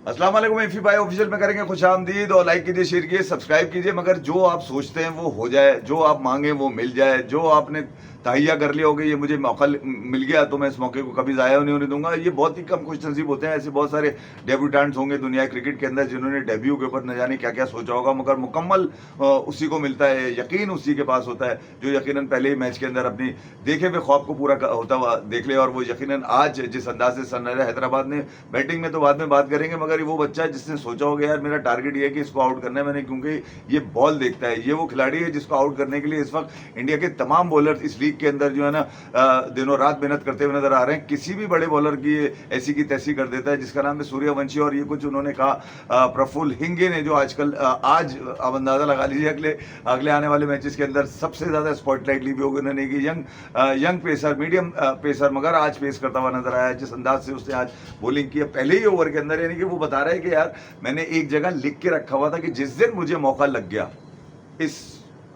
अस्सलाम वालेकुम एफी भाई ऑफिशियल में करेंगे खुशामदीद और लाइक कीजिए, शेयर कीजिए, सब्सक्राइब कीजिए। मगर जो आप सोचते हैं वो हो जाए, जो आप मांगे वो मिल जाए, जो आपने तहैया कर लिया होगा ये मुझे मौका मिल गया तो मैं इस मौके को कभी ज़ाया नहीं होने दूंगा। ये बहुत ही कम खुश नसीब होते हैं। ऐसे बहुत सारे डेब्यूटेंट्स होंगे दुनिया क्रिकेट के अंदर जिन्होंने डेब्यू के ऊपर न जाने क्या क्या सोचा होगा, मगर मुकम्मल उसी को मिलता है, यकीन उसी के पास होता है जो यकीनन पहले ही मैच के अंदर अपनी देखे हुए ख्वाब को पूरा होता हुआ देख ले। और वो यकीनन आज जिस अंदाज से सनराइजर हैदराबाद ने बैटिंग में तो बाद में बात करेंगे, मगर वो बच्चा है जिसने सोचा होगा यार मेरा टारगेट ये है कि इसको आउट करना है मैंने, क्योंकि ये बॉल देखता है। ये वो खिलाड़ी है जिसको आउट करने के लिए इस वक्त इंडिया के तमाम बॉलर इस लीग के अंदर जो है ना दिनों रात मेहनत करते हुए नजर आ रहे हैं। किसी भी बड़े बॉलर की ऐसी की तैसी कर देता है, जिसका नाम है सूर्यवंशी। और ये कुछ उन्होंने कहा प्रफुल्ल हिंगे ने, जो आजकल आज अब अंदाजा लगा लीजिए अगले अगले आने वाले मैचेस के अंदर सबसे ज्यादा स्पॉटलाइट ली भी होगी उन्होंने कि यंग पेसर, मीडियम पेसर, मगर आज पेस करता हुआ नजर आया। जिस अंदाज से उसने आज बॉलिंग किया पहले ही ओवर के अंदर, यानी कि वो बता रहा है कि यार मैंने एक जगह लिख के रखा हुआ था कि जिस दिन मुझे मौका लग गया इस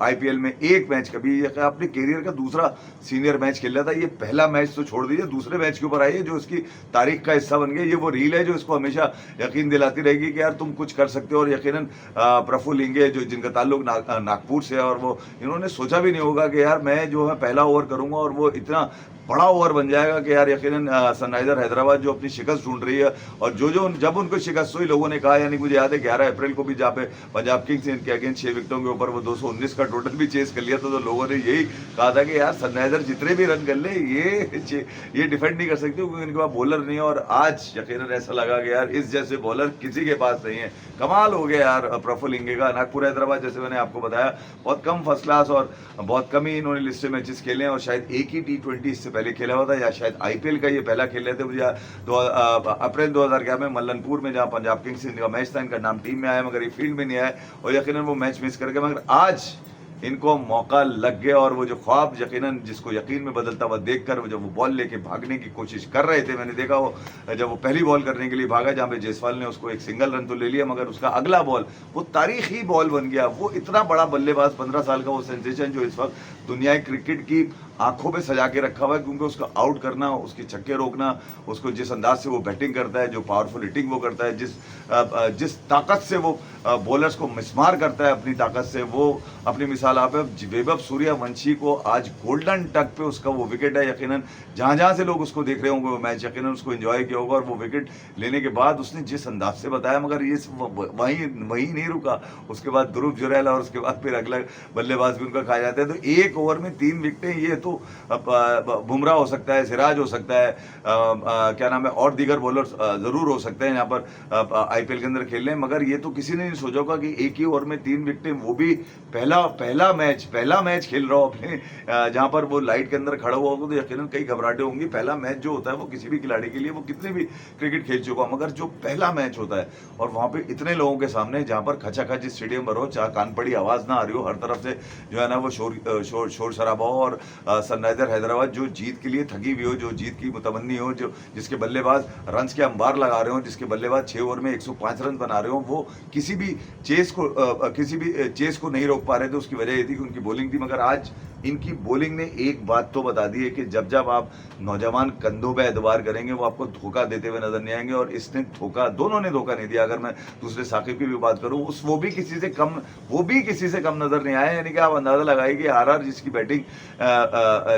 आईपीएल में एक मैच, कभी अपने कैरियर का दूसरा सीनियर मैच खेल रहा था, ये पहला मैच तो छोड़ दीजिए, दूसरे मैच के ऊपर आइए जो उसकी तारीख का हिस्सा बन गया। ये वो रील है जो इसको हमेशा यकीन दिलाती रहेगी कि यार तुम कुछ कर सकते हो। और यकीनन प्रफुल्ल हिंगे जो जिनका ताल्लुक नागपुर से है, और वो इन्होंने सोचा भी नहीं होगा कि यार मैं जो है पहला ओवर करूंगा और वो इतना बड़ा ओवर बन जाएगा कि यार यकीनन सनराइजर हैदराबाद जो अपनी शिकस्त ढूंढ रही है, और जो जब उनको शिकस्त हुई लोगों ने कहा, यानी मुझे याद है 11 अप्रैल को भी जहाँ पे पंजाब किंग्स के अगेंस्ट 6 विकेटों के ऊपर वो 219 का टोटल भी चेस कर लिया था, तो लोगों ने यही कहा था कि यार सनराइजर जितने भी रन कर ले ये डिफेंड नहीं कर सकते क्योंकि इनके पास बॉलर नहीं है। और आज यकीनन ऐसा लगा कि यार इस जैसे बॉलर किसी के पास नहीं है। कमाल हो गया यार प्रफुल्ल हिंगे का। नागपुर हैदराबाद जैसे मैंने आपको बताया बहुत कम फर्स्ट क्लास और बहुत कम ही इन्होंने लिस्ट मैचेस खेले हैं, और शायद एक ही T20 इससे पहले खेला हुआ था, या शायद आईपीएल का ये पहला खेल रहे थे। मुझे अप्रैल 2011 में मल्लनपुर में जहाँ पंजाब किंग्स इनका मैच था, इनका नाम टीम में आया मगर ये फील्ड में नहीं आया, और यकीनन वो मैच मिस करके, मगर आज इनको मौका लग गया। और वो जो ख्वाब यकीनन जिसको यकीन में बदलता हुआ देखकर वो जब वो बॉल लेके भागने की कोशिश कर रहे थे, मैंने देखा वो जब वो पहली बॉल करने के लिए भागा जहाँ पे जायसवाल ने उसको एक सिंगल रन तो ले लिया, मगर उसका अगला बॉल वो तारीखी बॉल बन गया। वो इतना बड़ा बल्लेबाज 15 साल का वो सेंसेशन जो इस वक्त दुनिया क्रिकेट की आंखों पे सजा के रखा हुआ है, क्योंकि उसका आउट करना, उसके छक्के रोकना, उसको जिस अंदाज से वो बैटिंग करता है, जो पावरफुल हिटिंग वो करता है, जिस ताकत से वो बॉलर्स को मिसमार करता है अपनी ताकत से, वो अपनी मिसाल आप वैभव सूर्यवंशी को आज गोल्डन टक पे उसका वो विकेट है। यकीनन जहां जहां से लोग उसको देख रहे होंगे वो मैच यकीनन उसको एंजॉय किया होगा, और वो विकेट लेने के बाद उसने जिस अंदाज से बताया, मगर ये वहीं नहीं रुका। उसके बाद ध्रुव जुरैल और उसके बाद फिर अगला बल्लेबाज भी उनका खाया जाता है। तो एक ओवर में 3 विकेटें, ये तो बुमराह हो सकता है, सिराज हो सकता है, क्या नाम है, और दीगर बॉलर जरूर हो सकते हैं यहाँ पर आईपीएल के अंदर खेल रहे हैं, मगर ये तो किसी ने नहीं सोचा होगा कि एक ही ओवर में 3 विकेटें, वो भी पहला मैच खेल रहा हो अपने, जहां पर वो लाइट के अंदर खड़ा हुआ होगा तो यकीनन कई घबराहटें होंगी। पहला मैच जो होता है वो किसी भी खिलाड़ी के लिए, वो कितने भी क्रिकेट खेल चुका, मगर जो पहला मैच होता है और वहां पे इतने लोगों के सामने जहां पर खचाखच स्टेडियम भरो, चाहे कान पड़ी आवाज ना आ रही हो, हर तरफ से जो है ना वो शोर शराबा हो, और सनराइजर हैदराबाद जो जीत के लिए थकी हुई हो, जो जीत की मुतमन्नी हो, जो जिसके बल्लेबाज रन्स के अंबार लगा रहे हो, जिसके बल्लेबाज 6 ओवर में 105 रन बना रहे हो, वो किसी भी चेस को नहीं रोक पा रहे थे। उसकी वजह ये थी कि उनकी बॉलिंग थी, मगर आज इनकी बॉलिंग ने एक बात तो बता दी है कि जब जब आप नौजवान कंधों पे एतबार करेंगे वो आपको धोखा देते हुए नजर नहीं आएंगे, और इसने दोनों ने धोखा नहीं दिया। अगर मैं दूसरे साकिब की भी बात करूं, वो भी किसी से कम नजर नहीं आया। यानी कि आप अंदाजा लगाइए कि आरआर जिसकी बैटिंग,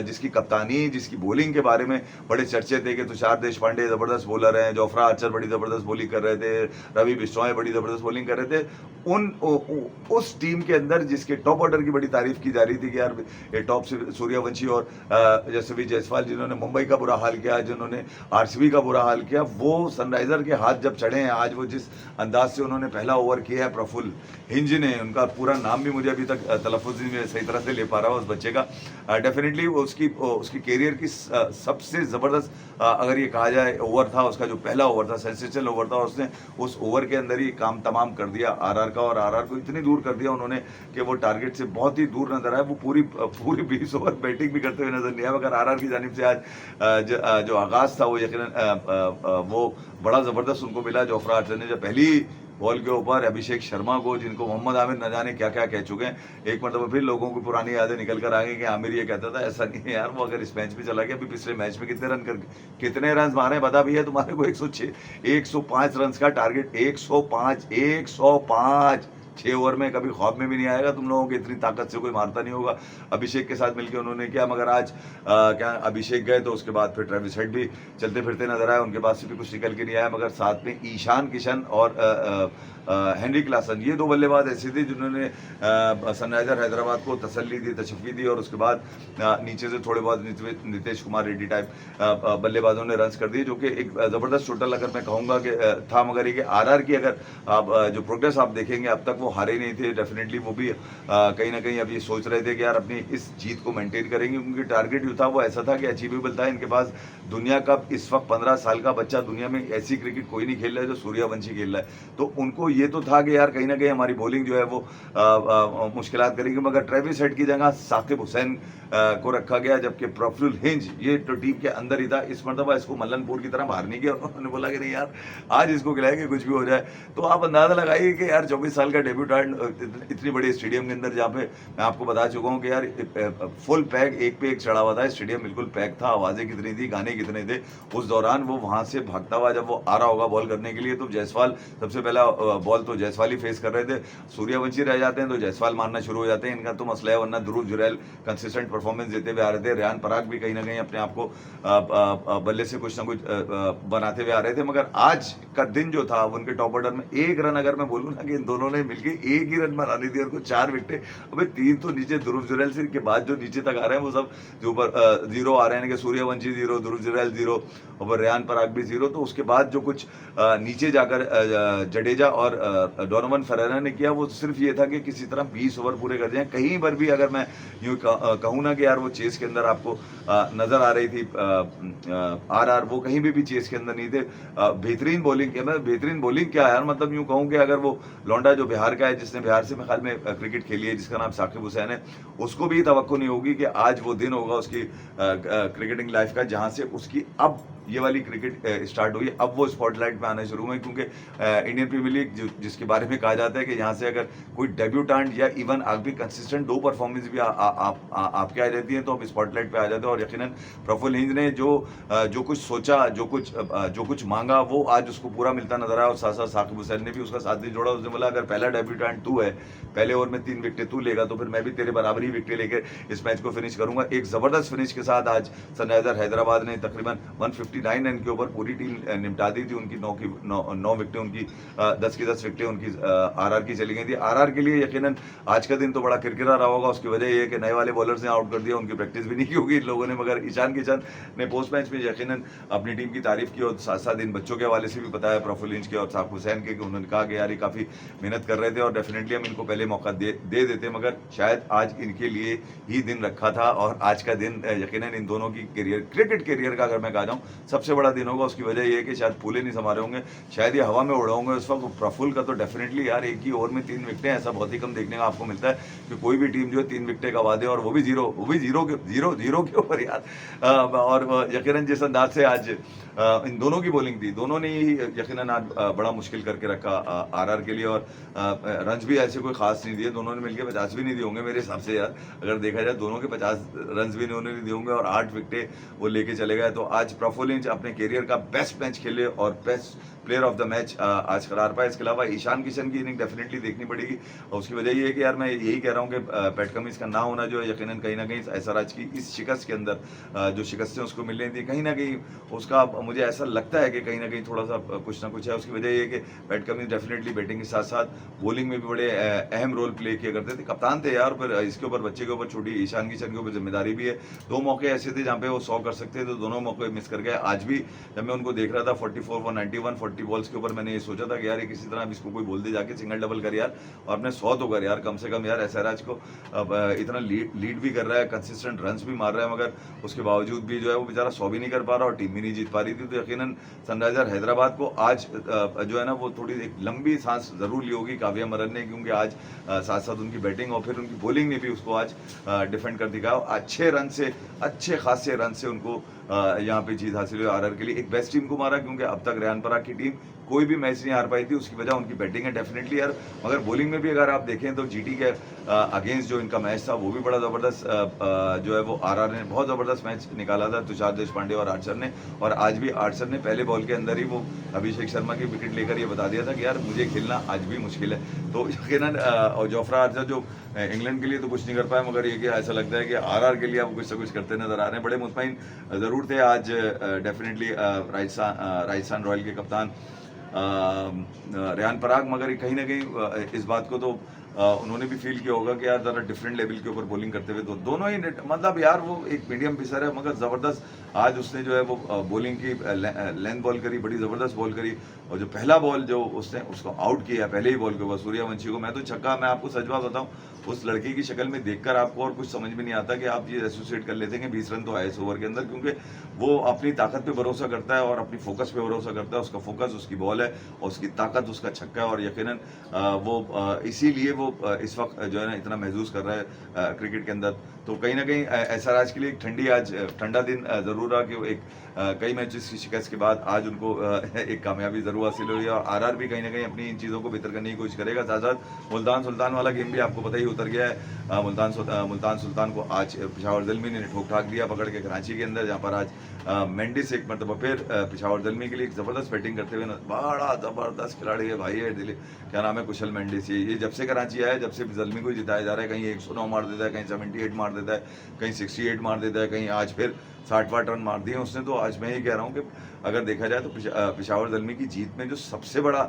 जिसकी कप्तानी, जिसकी बॉलिंग के बारे में बड़े चर्चे थे कि तुषार देशपांडे जबरदस्त बॉलर हैं, जोफ्रा आर्चर बड़ी जबरदस्त बॉलिंग कर रहे थे, रवि बिश्नोई बड़ी जबरदस्त बॉलिंग कर रहे थे, उस टीम के अंदर जिसके टॉप ऑर्डर की बड़ी तारीफ की जा रही थी कि यार ये टॉप से सूर्यवंशी और जसवी जायसवाल जिन्होंने मुंबई का बुरा हाल किया, जिन्होंने आरसीबी का बुरा हाल किया, वो सनराइजर के हाथ जब चढ़े हैं आज, वो जिस अंदाज से उन्होंने पहला ओवर किया है प्रफुल्ल हिंज ने, उनका पूरा नाम भी मुझे अभी तक तलफ़ुज़ में सही तरह से ले पा रहा हूँ उस बच्चे का, डेफिनेटली उसकी कैरियर की सबसे ज़बरदस्त अगर ये कहा जाए ओवर था, उसका जो पहला ओवर था सेंसेशनल ओवर था, उसने उस ओवर के अंदर ही काम तमाम कर दिया आरआर का, और आरआर को इतनी दूर कर दिया उन्होंने कि वो टारगेट से बहुत ही दूर नजर आया। वो पूरी 20 ओवर बैटिंग भी करते हुए नजर नहीं आया, मगर आरआर की जानिब से आज जो आगाज था वो यकीनन वो बड़ा ज़बरदस्त उनको मिला। जोफ्रा आर्चर ने जब पहली बॉल के ऊपर अभिषेक शर्मा को, जिनको मोहम्मद आमिर न जाने क्या क्या कह चुके हैं। एक मरतबा फिर लोगों की पुरानी यादें निकल कर आ गई कि आमिर ये कहता था। ऐसा नहीं है यार, वो अगर इस मैच में चला गया, अभी पिछले मैच में कितने रन मारे बता भैया तुम्हारे को? 106 105 रन का टारगेट, 105 6 ओवर में कभी ख्वाब में भी नहीं आएगा तुम लोगों की इतनी ताकत से कोई मारता नहीं होगा। अभिषेक के साथ मिलकर उन्होंने किया, मगर आज क्या अभिषेक गए तो उसके बाद फिर ट्रेविस हेड भी चलते फिरते नजर आए, उनके पास से भी कुछ निकल के नहीं आया। मगर साथ में ईशान किशन और हेनरी क्लासन, ये दो बल्लेबाज ऐसे थे जिन्होंने सनराइजर हैदराबाद को तसल्ली दी, तशफ़ी दी, और उसके बाद नीचे से थोड़े बहुत नीतीश कुमार रेड्डी टाइप बल्लेबाजों ने रन कर दिए, जो कि एक ज़बरदस्त टोटल अगर मैं कहूँगा कि था। मगर ये कि आरआर की अगर आप जो प्रोग्रेस आप देखेंगे, अब तक वो हारे नहीं थे। डेफिनेटली वो भी कहीं ना कहीं अब ये सोच रहे थे कि यार अपनी इस जीत को मेंटेन करेंगे, क्योंकि टारगेट जो था वो ऐसा था कि अचीवेबल था। इनके पास दुनिया का इस वक्त 15 साल का बच्चा, दुनिया में ऐसी क्रिकेट कोई नहीं खेल रहा है जो सूर्यवंशी खेल रहा है। तो उनको ये तो था कि यार कहीं ना कहीं हमारी बॉलिंग जो है वो मुश्किलात करेगी। मगर ट्रेविस हेड की जगह साकिब हुसैन को रखा गया, जबकि प्रफुल्ल हिंज ये तो टीम के अंदर ही था। इस मरतबा इसको मल्लनपुर की तरह बाहर नहीं किया, उन्होंने बोला कि नहीं यार आज इसको खिलाएंगे कुछ भी हो जाए। तो आप अंदाजा लगाइए कि यार 24 साल का डेब्यूटेंट इतनी बड़ी स्टेडियम के अंदर, जहाँ पे मैं आपको बता चुका हूँ कि यार फुल पैक, एक पे एक चढ़ा हुआ था स्टेडियम, बिल्कुल पैक था। आवाजें कितनी थी, गाने कितने थे। उस दौरान वो वहां से भागता हुआ जब वो आ रहा होगा बॉल करने के लिए, तो जायसवाल सबसे पहला बॉल तो जायसवाल ही फेस कर रहे थे। सूर्यवंशी रह जाते हैं तो जायसवाल मारना शुरू हो जाते हैं, इनका तो मसला है। वरना ध्रुव जुरैल कंसिस्टेंट परफॉर्मेंस देते हुए आ रहे थे। रेहान पराग भी कहीं ना कहीं अपने आप को बल्ले से कुछ ना कुछ बनाते हुए आ रहे थे। मगर आज का दिन जो था, उनके टॉप ऑर्डर में एक रन अगर मैं बोलूँ ना कि इन दोनों ने मिलकर एक ही रन बना ली थी, और कुछ 4 विकेटें। अबे 3 तो नीचे ध्रुव जुरैल से के बाद जो नीचे तक आ रहे हैं वो सब जो ऊपर जीरो आ रहे हैं कि सूर्यवंशी 0, ध्रुव जुरैल 0, और रेहान पराग भी 0। तो उसके बाद जो कुछ नीचे जाकर जडेजा और डोनोवन फेरेरा ने किया, वो सिर्फ ये था कि किसी तरह 20 ओवर पूरे कर जाएं। कहीं पर भी अगर मैं यूँ कहूँ ना कि यार वो चेस के अंदर आपको नजर आ रही थी आरआर, वो कहीं भी चेस के अंदर नहीं थे। बेहतरीन बॉलिंग किया, मैं बेहतरीन बॉलिंग क्या यार, मतलब यूँ कहूँ कि अगर वो लौंडा जो बिहार का है, जिसने बिहार से ख्याल में क्रिकेट खेली है, जिसका नाम साकिब हुसैन है, उसको भी तवक्को नहीं होगी कि आज वो दिन होगा उसकी क्रिकेटिंग लाइफ का, जहाँ से उसकी अब ये वाली क्रिकेट स्टार्ट हुई। अब वो स्पॉटलाइट में आने शुरू हुए, क्योंकि इंडियन प्रीमियर लीग जिसके बारे में कहा जाता है कि यहाँ से अगर कोई डेब्यूटेंट या इवन आप भी कंसिस्टेंट 2 परफॉर्मेंस भी आपके आ जाती हैं, तो आप स्पॉटलाइट पे आ जाते हैं। और यकीनन प्रफुल्ल हिंज ने जो कुछ सोचा, जो कुछ मांगा, वो आज उसको पूरा मिलता नजर आया। और साथ साथ साकिब हुसैन ने भी उसका साथ नहीं जोड़ा। उसने बोला अगर पहला डेब्यूटेंट तू है, पहले ओवर में 3 विकेटें तू लेगा, तो फिर मैं भी तेरे बराबर ही विकेटें लेकर इस मैच को फिनिश करूंगा। एक जबरदस्त फिनिश के साथ आज सनराइजर हैदराबाद ने तकरीबन 159 रन के ऊपर पूरी टीम निपटा दी थी। उनकी 9 विकेटें, उनकी 10 की 10 विकेटें उनकी आरआर की चली गई थी। आरआर के लिए यकीनन आज का दिन तो बड़ा किरकिरा रहा होगा। उसकी वजह यह है कि नए वाले बॉलर्स ने आउट कर दिया, उनकी प्रैक्टिस भी नहीं की होगी इन लोगों ने। मगर ईशान किशन ने पोस्ट मैच में यकीनन अपनी टीम की तारीफ की, और साथ साथ इन बच्चों के हवाले से भी बताया, प्रफुल्ल हिंज के और साकिब हुसैन के, कि उन्होंने कहा कि यार ये काफ़ी मेहनत कर रहे थे और डेफिनेटली हम इनको पहले मौका दे देते, मगर शायद आज इनके लिए ही दिन रखा था। और आज का दिन यकीनन इन दोनों की क्रिकेट करियर का अगर मैं कहा जाऊँ सबसे बड़ा दिन होगा। उसकी वजह यह है कि शायद फूले नहीं समा रहे होंगे, शायद ये हवा में उड़ा होंगे इस वक्त। प्रफुल्ल का तो डेफिनेटली यार एक ही ओवर में 3 विकेटें, ऐसा बहुत ही कम देखने का आपको मिलता है कि कोई भी टीम जो है 3 विकेटें गवा दे, और वो भी जीरो के ऊपर यार। और यकीनन जिस अंदाज से आज इन दोनों की बॉलिंग थी, दोनों ने ही यकीनन आज बड़ा मुश्किल करके रखा आरआर के लिए। और रन्स भी ऐसे कोई खास नहीं दिए, दोनों ने मिलकर 50 भी नहीं दिए होंगे मेरे हिसाब से यार। अगर देखा जाए दोनों के 50 रन्स भी उन्होंने नहीं दिए होंगे, और 8 विकेटें वो लेके चले गए। तो आज प्रफुल्ल हिंज अपने कैरियर का बेस्ट मैच खेले और best player of the match आज करार पाए। इसके अलावा ईशान किशन की इनिंग डेफिनेटली देखनी पड़ेगी, और उसकी वजह ये है कि यार मैं यही कह रहा हूँ कि पैट कमिंस का ना होना जो है यकीनन कहीं ना कहीं एसआरएच की इस शिकस्त के अंदर जो शिकस्तें उसको मिल रही थी, कहीं ना कहीं उसका मुझे ऐसा लगता है कि कहीं ना कहीं थोड़ा सा कुछ ना कुछ है। उसकी वजह ये है कि पैट कमिंस डेफिनेटली बैटिंग के साथ साथ बॉलिंग में भी बड़े अहम रोल प्ले किया करते थे, कप्तान थे यार। फिर इसके ऊपर बच्चे के ऊपर छोटी ईशान किशन के ऊपर जिम्मेदारी भी है। 2 मौके ऐसे थे जहाँ पे वो 100 कर सकते थे, तो दोनों मौके मिस कर गए। आज भी जब मैं उनको देख रहा था 44 for 91 40 बॉल्स के ऊपर, मैंने ये सोचा था कि यार किसी तरह इसको कोई बोल दे जाके सिंगल डबल कर यार, और अपने 100 तो कर यार कम से कम यार। एसआरएच को अब इतना लीड भी कर रहा है, कंसिस्टेंट रन्स भी मार रहा है, मगर उसके बावजूद भी जो है वो बेचारा 100 भी नहीं कर पा रहा और टीम भी नहीं जीत पा रही थी। तो यकीनन सनराइजर हैदराबाद को आज जो है ना वो थोड़ी एक लंबी सांस जरूर ली होगी काव्या मरन ने, क्योंकि आज साथ साथ उनकी बैटिंग और फिर उनकी बॉलिंग ने भी उसको आज डिफेंड कर दिखाया। अच्छे खासे रन से उनको यहाँ पे जीत हासिल हुई आरआर के लिए। एक बेस्ट टीम को मारा, क्योंकि अब तक रेहान पराग की टीम कोई भी मैच नहीं हार पाई थी, उसकी वजह उनकी बैटिंग है डेफिनेटली यार। मगर बॉलिंग में भी अगर आप देखें तो जीटी के अगेंस्ट जो इनका मैच था वो भी बड़ा ज़बरदस्त जो है वो आरआर ने बहुत ज़बरदस्त मैच निकाला था, तुषार देशपांडे और आर्चर ने। और आज भी आर्चर ने पहले बॉल के अंदर ही वो अभिषेक शर्मा की विकेट लेकर ये बता दिया था कि यार मुझे खेलना आज भी मुश्किल है। तो यकीनन और जोफ्रा आर्चर जो इंग्लैंड के लिए तो कुछ नहीं कर पाए, मगर ये कि ऐसा लगता है कि आरआर के लिए आप कुछ ना कुछ करते नजर आ रहे हैं। बड़े मुतमईन ज़रूर थे आज डेफिनेटली राजस्थान रॉयल के कप्तान रेहान पराग, मगर कहीं ना कहीं इस बात को तो उन्होंने भी फील किया होगा कि यार ज़रा डिफरेंट लेवल के ऊपर बॉलिंग करते हुए दोनों ही मतलब यार वो एक मीडियम पिसर है, मगर ज़बरदस्त आज उसने जो है वो बॉलिंग की लेंथ बॉल करी, बड़ी ज़बरदस्त बॉल करी। और जो पहला बॉल जो उसने उसको आउट किया पहले ही बॉल के ऊपर सूर्यवंशी को, मैं तो छक्का, मैं आपको सच बात बताऊं, उस लड़के की शक्ल में देखकर आपको और कुछ समझ में नहीं आता कि आप ये एसोसिएट कर लेते हैं कि 20 रन तो आए इस ओवर के अंदर, क्योंकि वो अपनी ताकत पे भरोसा करता है और अपनी फोकस पे भरोसा करता है। उसका फोकस उसकी बॉल है और उसकी ताकत उसका छक्का है, और यकीनन वो इसीलिए वो इस वक्त जो है ना इतना महसूस कर रहा है क्रिकेट के अंदर। तो कहीं ना कहीं एसआरएच के लिए एक ठंडा दिन ज़रूर रहा कि एक कई मैचेस की शिकस्त के बाद आज उनको एक कामयाबी ज़रूर हासिल हुई है। और आरआर भी कहीं ना कहीं अपनी इन चीज़ों को बेहतर करने की कोशिश करेगा। साथ साथ मुल्तान सुल्तान वाला गेम भी आपको पता ही उतर गया है। मुल्तान सुल्तान को आज पेशावर ज़ल्मी ने ठोक ठाक दिया पकड़ के कराची के अंदर, जहाँ पर आज मेंडिस एक मरतबा फिर पेशावर ज़ल्मी के लिए एक ज़बरदस्त बैटिंग करते हुए बड़ा ज़बरदस्त खिलाड़ी है भाई है दिल्ली, क्या नाम है, कुशल मेंडिस। ये जब से कराची आया, जब से ज़ल्मी को जिताया जा रहा है, कहीं 109 मार देता है, कहीं 78 मार देता है, कहीं 68 मार देता है, कहीं आज फिर 60-60 रन मार दिए उसने। तो आज मैं ये कह रहा हूँ कि अगर देखा जाए तो पेशावर ज़ल्मी की जीत में जो सबसे बड़ा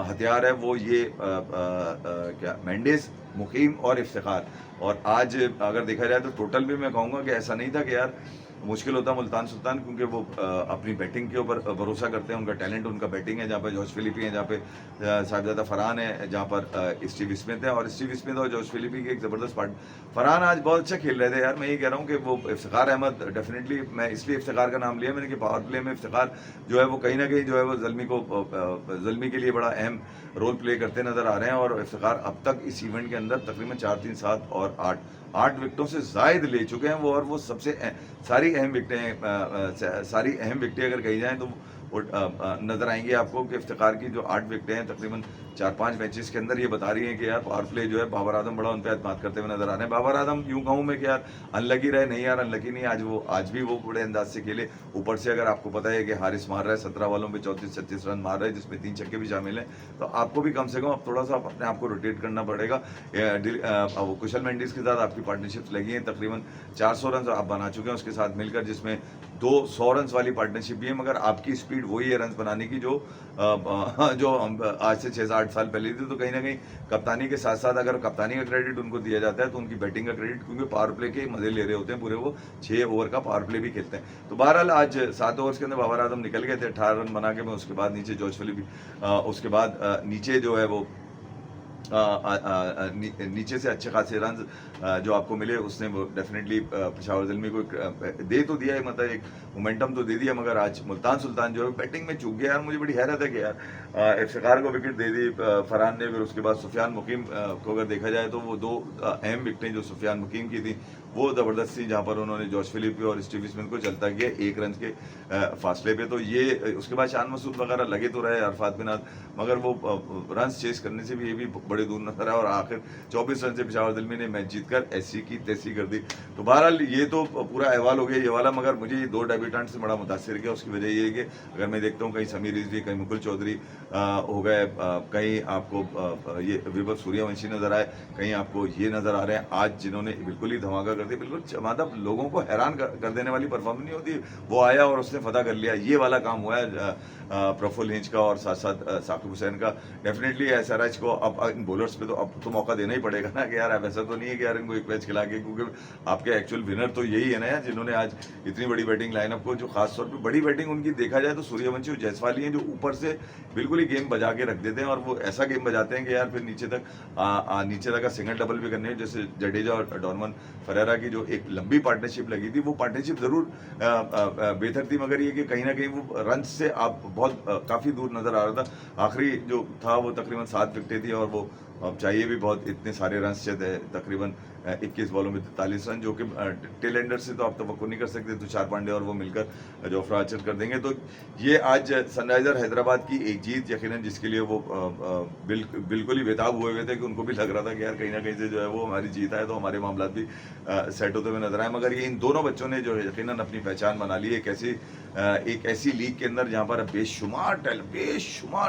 हथियार है वो ये क्या मेंडिस, मुकीम और इफ्तिखार। और आज अगर देखा जाए तो टोटल भी मैं कहूँगा कि ऐसा नहीं था कि यार मुश्किल होता मुल्तान सुल्तान, क्योंकि वो अपनी बैटिंग के ऊपर भरोसा करते हैं, उनका टैलेंट उनका बैटिंग है, जहाँ पर जॉश फिलिपी है, जहाँ पे साहिबजादा फरहान है, जहाँ पर स्टीव स्मिथ है। और स्टीव स्मिथ और जॉश फिलिपी की एक ज़बरदस्त पार्ट, फरहान आज बहुत अच्छा खेल रहे थे यार। मैं ये कह रहा हूँ कि वो इफ्तिखार अहमद डेफिनेटली, मैं इसलिए इफ्तिखार का नाम लिया मैंने कि पावर प्ले में इफ्तिखार जो है वो कहीं ना कहीं जो है वो ज़ल्मी के लिए बड़ा अहम रोल प्ले करते नजर आ रहे हैं। और इफ्तिखार अब तक इस इवेंट के अंदर तकरीबन 4-3-7 और 8 विकेटों से जायद ले चुके हैं वो। और वो सबसे सारी अहम विकेटें सारी अहम विकेटें अगर कही जाएँ तो नजर आएंगे आपको कि इफ्तिखार की जो 8 विकेटें हैं तकरीबन 4-5 मैचेस के अंदर, ये बता रही हैं कि यार पावर प्ले जो है बाबर आजम बड़ा उन पर एतमाद करते हुए नजर आ रहे हैं। बाबर आजम यूं कहूँ मैं कि यार अनलकी रहे, नहीं यार अनलकी नहीं, आज भी वो बड़े अंदाज से खेले। ऊपर से अगर आपको पता है कि हारिस मार रहा है 17 बॉलों पे 34-36 रन मार रहा है, जिसमें 3 छक्के भी शामिल हैं, तो आपको भी कम से कम अब थोड़ा सा अपने आप को रोटेट करना पड़ेगा। कुशल मेंडिस के साथ आपकी पार्टनरशिप्स लगी हैं, तकरीबन 400 रन आप बना चुके हैं उसके साथ मिलकर, जिसमें 200 रन वाली पार्टनरशिप भी है। मगर आपकी स्पीड वही है रन बनाने की जो आज से 6-8 साल पहले थी। तो कहीं ना कहीं कप्तानी के साथ साथ अगर कप्तानी का क्रेडिट उनको दिया जाता है तो उनकी बैटिंग का क्रेडिट, क्योंकि पावर प्ले के मजे ले रहे होते हैं पूरे, वो 6 ओवर का पावर प्ले भी खेलते हैं। तो बहरहाल आज 7 ओवर्स के अंदर बाबर आजम निकल गए थे 18 रन बना के में। उसके बाद नीचे जॉर्ज फिलिप उसके बाद नीचे जो है वो नीचे से अच्छे खासे रन जो आपको मिले, उसने वो डेफिनेटली पेशावर ज़ल्मी को दे तो दिया है, मतलब एक मोमेंटम तो दे दिया। मगर आज मुल्तान सुल्तान जो है बैटिंग में चूक गया यार। मुझे बड़ी हैरत है कि यार इफ्तिखार को विकेट दे दी फरहान ने, फिर उसके बाद सुफियान मुकीम को अगर देखा जाए तो वो 2 अहम विकेटें जो सुफियान मुकीम की थी वो ज़बरदस्त थी, जहाँ पर उन्होंने जॉर्ज फिलिप और स्टीव स्मिथ को चलता किया 1 रन के फासले पे। तो ये उसके बाद शान मसूद वगैरह लगे तो रहे, अरफात बिन, मगर वो रन चेस करने से भी ये भी बड़े दूर नजर आया। और आखिर 24 रन से पेशावर ज़ल्मी ने मैच जीतकर ऐसी की तैसी कर दी। तो बहरहाल ये तो पूरा अहवाल हो गया ये वाला। मगर मुझे ये 2 डेब्यूटेंट से बड़ा मुतासर किया। उसकी वजह ये है कि अगर मैं देखता हूँ कहीं समीर रिजवी, कहीं मुकुल चौधरी हो गए, कहीं आपको ये विभव सूर्यवंशी नजर आए, कहीं आपको ये नजर आ रहे हैं आज जिन्होंने बिल्कुल ही धमाका कर दिया। बिल्कुल मतलब लोगों को हैरान कर देने वाली परफॉर्मेंस नहीं होती, वो आया और उसने फतह कर लिया, ये वाला काम हुआ है प्रफुल्ल हिंच का और साथ साथ साकिब हुसैन का। डेफिनेटली एसआरएच को अब इन बॉलर्स पे तो अब तो मौका देना ही पड़ेगा ना कि यार अब ऐसा तो नहीं है कि यार इनको एक मैच खिला के, क्योंकि आपके एक्चुअल विनर तो यही है ना यार, जिन्होंने आज इतनी बड़ी बैटिंग लाइनअप को, जो खासतौर पर बड़ी बैटिंग उनकी देखा जाए तो सूर्यवंशी और जायसवाल हैं, जो ऊपर से बिल्कुल ही गेम बजा के रख देते हैं। और वो ऐसा गेम बजाते हैं कि यार फिर नीचे तक का सिंगल डबल भी करने, जैसे जडेजा और डॉर्मन फरेरा की जो एक लंबी पार्टनरशिप लगी थी, वो पार्टनरशिप जरूर बेहतर थी, मगर ये कि कहीं ना कहीं वो रन से आप बहुत काफ़ी दूर नज़र आ रहा था। आखिरी जो था वो तकरीबन 7 विकेटें थी और वो अब चाहिए भी बहुत, इतने सारे रन थे तकरीबन 21 बॉलों में 43 रन, जो कि टेल एंडर से तो आप तवक्को नहीं कर सकते, तुषार पांडे और वो मिलकर जोफ्रा आर्चर कर देंगे। तो ये आज सनराइजर हैदराबाद की एक जीत यकीनन, जिसके लिए वो बिल्कुल ही बेताब हुए थे कि उनको भी लग रहा था कि यार कहीं ना कहीं से जो है वो हमारी जीत है तो हमारे मामला भी सेट होते हुए नजर आए। मगर ये इन दोनों बच्चों ने जो है यकीनन अपनी पहचान बना ली एक ऐसी लीग के अंदर जहाँ पर बेशुमार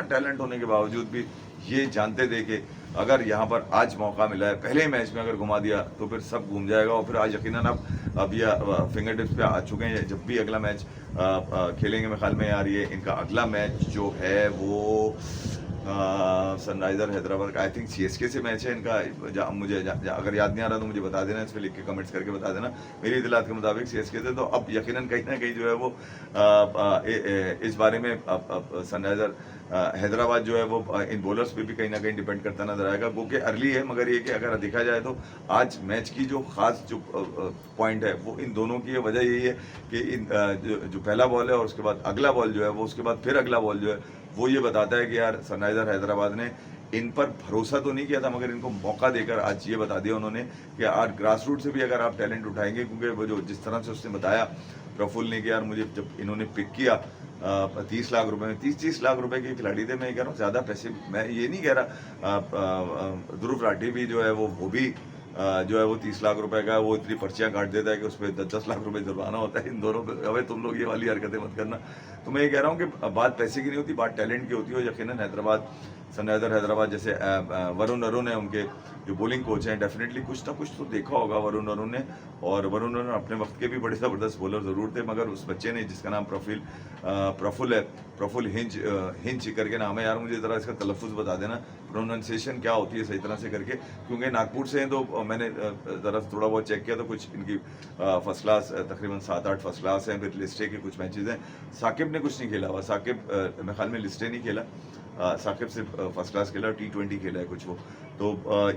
टैलेंट होने के बावजूद भी ये जानते थे कि अगर यहाँ पर आज मौका मिला है, पहले मैच में अगर घुमा दिया तो फिर सब घूम जाएगा। और फिर आज यकीनन अब ये फिंगर टिप्स पे आ चुके हैं। जब भी अगला मैच खेलेंगे, मेरे ख्याल में यार ये इनका अगला मैच जो है वो सनराइजर हैदराबाद का आई थिंक सीएसके से मैच है इनका। मुझे अगर याद नहीं आ रहा तो मुझे बता देना, इस पर लिख के कमेंट्स करके बता देना। मेरी इतलात के मुताबिक सीएसके से, तो अब यकीनन कहीं ना कहीं जो है वो इस बारे में सनराइजर हैदराबाद जो है वो इन बॉलर्स पे भी कहीं ना कहीं डिपेंड करता नजर आएगा। वो कि अर्ली है, मगर ये कि अगर देखा जाए तो आज मैच की जो खास जो पॉइंट है वो इन दोनों की वजह यही है कि इन जो पहला बॉल है और उसके बाद अगला बॉल जो है वो, उसके बाद फिर अगला बॉल जो है वो ये बताता है कि यार सनराइजर हैदराबाद ने इन पर भरोसा तो नहीं किया था, मगर इनको मौका देकर आज ये बता दिया उन्होंने कि आज ग्रास रूट से भी अगर आप टैलेंट उठाएंगे, क्योंकि वो जो जिस तरह से उसने बताया प्रफुल्ल ने कि यार मुझे जब इन्होंने पिक किया 30 लाख रुपए में, 30 लाख रुपए के खिलाड़ी थे। मैं कह रहा हूँ ज़्यादा पैसे, मैं ये नहीं कह रहा ध्रुव राठी भी जो है वो भी जो है वो 30 लाख रुपए का वो इतनी पर्चियां काट देता है कि उस पर 10-10 लाख रुपए जुर्माना होता है इन दोनों पे। अबे तुम लोग ये वाली हरकतें मत करना। तो मैं ये कह रहा हूँ कि बात पैसे की नहीं होती, बात टैलेंट की होती है। यकीनन हैदराबाद, सनराइजर हैदराबाद जैसे वरुण अरुण है उनके जो बॉलिंग कोच हैं, डेफिनेटली कुछ ना कुछ तो देखा होगा वरुण अरुण ने। और वरुण अरुण अपने वक्त के भी बड़े ज़बरदस्त बॉलर ज़रूर थे, मगर उस बच्चे ने जिसका नाम प्रफुल्ल है, प्रफुल्ल हिंच करके नाम है। यार मुझे ज़रा इसका तलफ़ुज़ बता देना, प्रोनाउंसिएशन क्या होती है सही तरह से करके, क्योंकि नागपुर से हैं। तो मैंने ज़रा थोड़ा बहुत चेक किया तो कुछ इनकी फर्स्ट क्लास तकरीबन 7-8 फर्स्ट क्लास हैं। फिर लिस्टे के कुछ मैचेज़ हैं। साकिब ने कुछ नहीं खेला हुआ, साकिब मेरे ख्याल में लिस्टे नहीं खेला, साकिब से फर्स्ट क्लास खेला, T20 खेला है कुछ वो। तो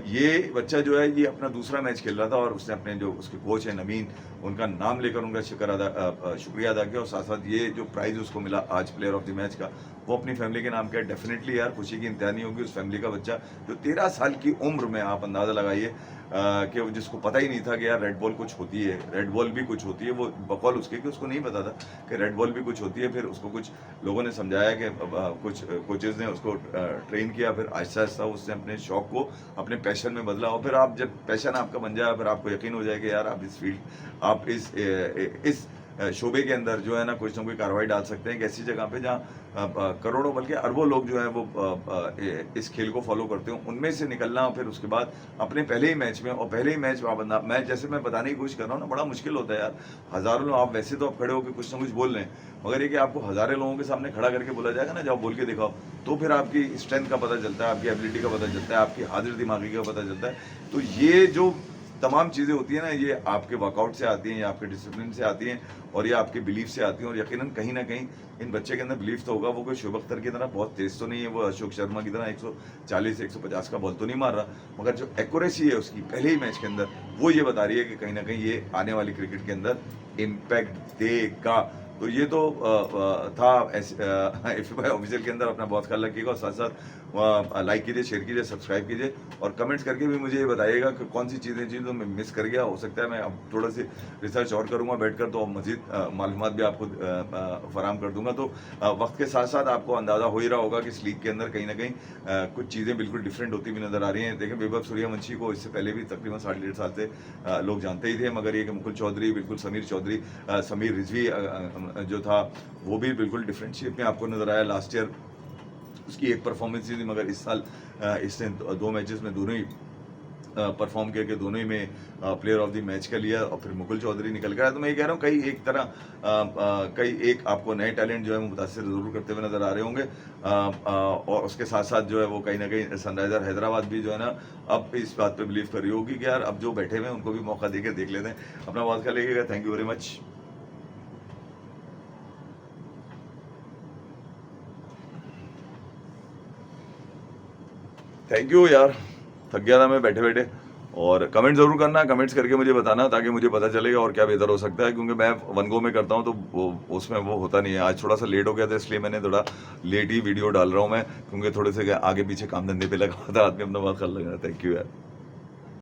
ये बच्चा जो है ये अपना दूसरा मैच खेल रहा था और उसने अपने जो उसके कोच हैं नवीन, उनका नाम लेकर उनका शुक्रिया अदा किया। और साथ साथ ये जो प्राइज़ उसको मिला आज प्लेयर ऑफ द मैच का, वो अपनी फैमिली के नाम का है। डेफिनेटली यार खुशी की इंतहा नहीं होगी उस फैमिली का बच्चा जो 13 साल की उम्र में, आप अंदाज़ा लगाइए कि जिसको पता ही नहीं था कि यार रेड बॉल कुछ होती है, रेड बॉल भी कुछ होती है। वो बकौल उसके कि उसको नहीं पता था कि रेड बॉल भी कुछ होती है। फिर उसको कुछ लोगों ने समझाया कि कुछ कोचेज़ ने उसको ट्रेन किया, फिर आहिस्ता आहिस्ता उसने अपने शौक़ को अपने पैशन में बदला। और फिर आप जब पैशन आपका बन जाए, फिर आपको यकीन हो जाए कि यार आप इस फील्ड, आप इस शोबे के अंदर जो है ना कोई कार्रवाई डाल सकते हैं। एक ऐसी जगह पे जहाँ करोड़ों बल्कि अरबों लोग जो है वो इस खेल को फॉलो करते हो, उनमें से निकलना। फिर उसके बाद अपने पहले ही मैच में, और पहले ही मैच बंदा, मैं जैसे मैं बताने की कोशिश कर रहा हूँ ना, बड़ा मुश्किल होता है यार। हज़ारों लोग, आप वैसे तो आप खड़े होकर कुछ ना कुछ बोल रहे हैं, मगर ये कि आपको हज़ारों लोगों के सामने खड़ा करके बोला जाएगा ना, जाओ बोल के दिखाओ, तो फिर आपकी स्ट्रेंथ का पता चलता है, आपकी एबिलिटी का पता चलता है, आपकी हाजिर दिमागी का पता चलता है। तो ये जो तमाम चीज़ें होती हैं ना, ये आपके वर्कआउट से आती हैं, या आपके डिसिप्लिन से आती हैं, और ये आपके बिलीफ से आती हैं। और यकीनन कहीं ना कहीं इन बच्चे के अंदर बिलीफ तो होगा। वो कोई शुभ अख्तर की तरह बहुत तेज़ तो नहीं है, वो अशोक शर्मा की तरह 140-150 का बॉल तो नहीं मार रहा, मगर जो एक्यूरेसी है उसकी पहले ही मैच के अंदर, वो ये बता रही है कि कहीं ना कहीं ये आने वाली क्रिकेट के अंदर इम्पैक्ट देगा। तो ये तो था FI ऑफिशियल के अंदर। अपना बहुत ख्याल रखिएगा, और साथ साथ लाइक कीजिए, शेयर कीजिए, सब्सक्राइब कीजिए, और कमेंट्स करके भी मुझे ये बताइएगा कि कौन सी चीज़ें तो मैं मिस कर गया। हो सकता है मैं अब थोड़ा सी रिसर्च और करूँगा बैठकर, तो मज़ीद मालूमात भी आपको फराहम कर दूंगा। तो वक्त के साथ साथ आपको अंदाज़ा हो ही रहा होगा कि इस लीग के अंदर कहीं ना कहीं कुछ चीज़ें बिल्कुल डिफरेंट होती हुई नज़र आ रही हैं। देखें, वैभव सूर्यवंशी को इससे पहले भी तकरीबन 1.5 साल से लोग जानते ही थे, मगर ये कि मुकुल चौधरी, बिल्कुल समीर रिजवी जो था, वो भी बिल्कुल डिफरेंट शेप में आपको नज़र आया। लास्ट ईयर उसकी एक परफॉर्मेंस थी, मगर इस साल इसने 2 मैचेस में दोनों ही परफॉर्म करके दोनों ही में प्लेयर ऑफ द मैच का लिया, और फिर मुकुल चौधरी निकल गया। तो मैं ये कह रहा हूँ कई एक आपको नए टैलेंट जो है वो मुतासर ज़रूर करते हुए नज़र आ रहे होंगे। और उसके साथ साथ जो है वो कहीं ना कहीं सनराइजर हैदराबाद भी जो है ना अब इस बात पे बिलीव कर रही होगी कि यार अब जो बैठे हुए हैं उनको भी मौका देकर देख लेते हैं। अपना बात कर लेगा। Thank you very much. Thank you यार, थक गया था मैं बैठे बैठे। और कमेंट ज़रूर करना, कमेंट्स करके मुझे बताना, ताकि मुझे पता चलेगा और क्या बेहतर हो सकता है, क्योंकि मैं वन गो में करता हूँ तो उसमें वो होता नहीं है। आज थोड़ा सा लेट हो गया था, इसलिए मैंने थोड़ा लेट ही वीडियो डाल रहा हूँ मैं, क्योंकि थोड़े से आगे पीछे काम धंधे पे लगा हुआ था, आदमी अपना बात कर लगा। थैंक यू यार।